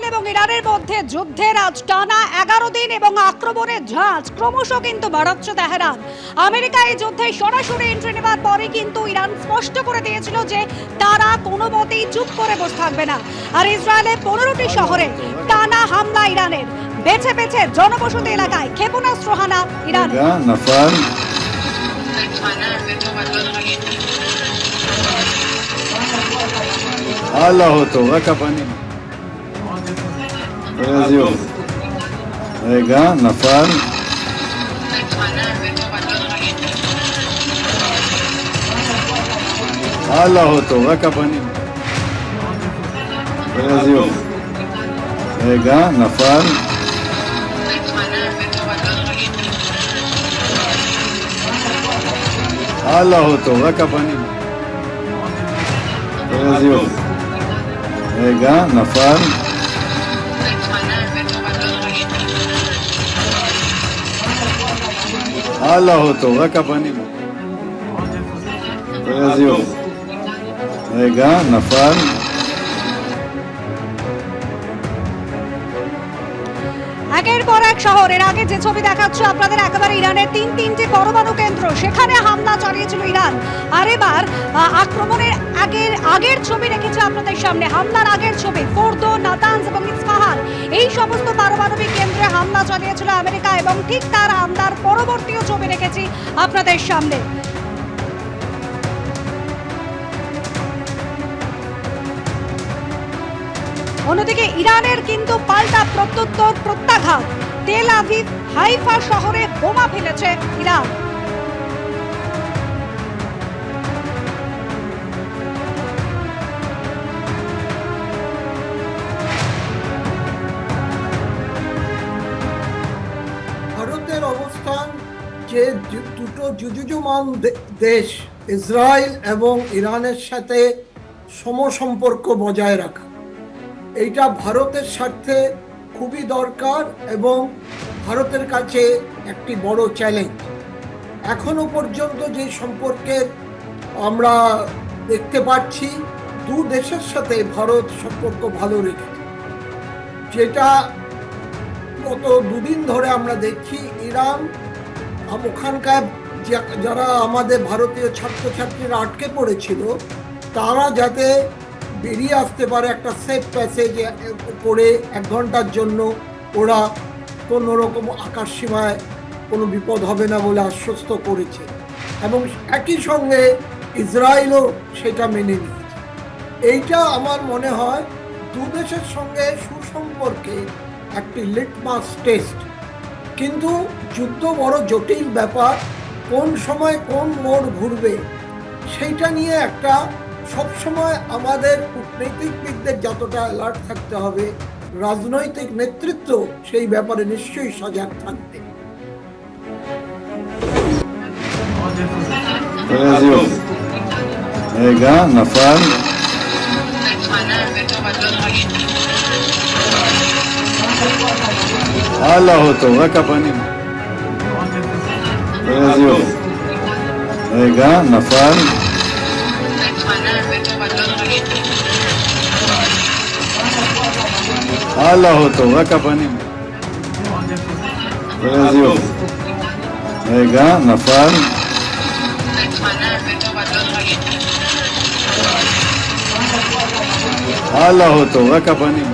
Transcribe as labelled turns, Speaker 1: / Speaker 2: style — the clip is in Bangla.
Speaker 1: এবং ইরানের মধ্যে যুদ্ধের আজ টানা 11 দিন এবং আক্রমণের ঝাঁজ ক্রমশ কিন্তু বাড়াচ্ছে তেহরান। আমেরিকা এই যুদ্ধে সরাসরি এন্ট্রি নেওয়ার পরে কিন্তু ইরান স্পষ্ট করে দিয়েছিল যে তারা কোনো মতেই চুপ করে বসে থাকবে না। আর ইসরায়েলের 15টি শহরে টানা হামলা ইরানের, বেছে বেছে জনবসতি এলাকায় ক্ষেপণাস্ত্র হানা ইরানের।
Speaker 2: הלאה אותו, רק הפנים. זהו. רגע, נפל. הלאה אותו, רק הפנים. זהו. רגע, נפל. הלאה אותו, רק הפנים. זהו. רגע, נפל. הלאה אותו, רק הפנים. זהו. רגע, נפל.
Speaker 1: একের পর এক শহরের আগে যে ছবি দেখাচ্ছ আপনাদের, একেবারে ইরানের তিনটি পরমাণু কেন্দ্র, সেখানে হামলা চালিয়েছিল ইরান। আর এবার আক্রমণের আগের ছবি রেখেছে আপনাদের সামনে, হামলার আগের ছবি। ফোর্দো, নাতানজ এবং ইস্পাহান, এই সমস্ত পারমাণবিক কেন্দ্রে হামলা চালিয়েছিল আমেরিকা এবং ঠিক তার হামলার পরবর্তীও ছবি রেখেছি আপনাদের সামনে। অন্যদিকে ইরানের কিন্তু পাল্টা প্রত্যাঘাত। তেল আভিভ, হাইফা শহরে বোমা ফেলেছে ইরান।
Speaker 3: ভারতের অবস্থান যে দুটো যুযুযুমান দেশ ইসরায়েল এবং ইরানের সাথে সমসম্পর্ক বজায় রাখা, এইটা ভারতের স্বার্থে খুবই দরকার এবং ভারতের কাছে একটি বড় চ্যালেঞ্জ। এখনো পর্যন্ত যে সম্পর্কের আমরা দেখতে পাচ্ছি, দু দেশের সাথে ভারত সম্পর্ক ভালো রেখেছে, যেটা গত দুদিন ধরে আমরা দেখছি ইরান ওখানকার যারা আমাদের ভারতীয় ছাত্রছাত্রীরা আটকে পড়েছিল, তারা যাতে বেরিয়ে আসতে পারে একটা সেফ প্যাসেজ করে 1 ঘন্টার জন্য, ওরা কোনো রকম আকাশসীমায় কোনো বিপদ হবে না বলে আশ্বস্ত করেছে এবং একই সঙ্গে ইসরায়েলও সেটা মেনে নিয়েছে। এইটা আমার মনে হয় দু দেশের সঙ্গে সুসম্পর্কে একটি লিটমাস টেস্ট। কিন্তু যুদ্ধ বড় জটিল ব্যাপার, কোন সময় কোন মোড় ঘুরবে সেইটা নিয়ে একটা সবসময় আমাদের কূটনীতিকবিদদের যতটা অ্যালার্ট থাকতে হবে, রাজনৈতিক নেতৃত্ব সেই ব্যাপারে নিশ্চয়ই সজাগ থাকবে।
Speaker 2: רגע, נפל. הלאה אותו, רק הפנים. זהו. רגע, נפל. הלאה אותו, רק הפנים. זהו. רגע, נפל. הלאה אותו, רק הפנים.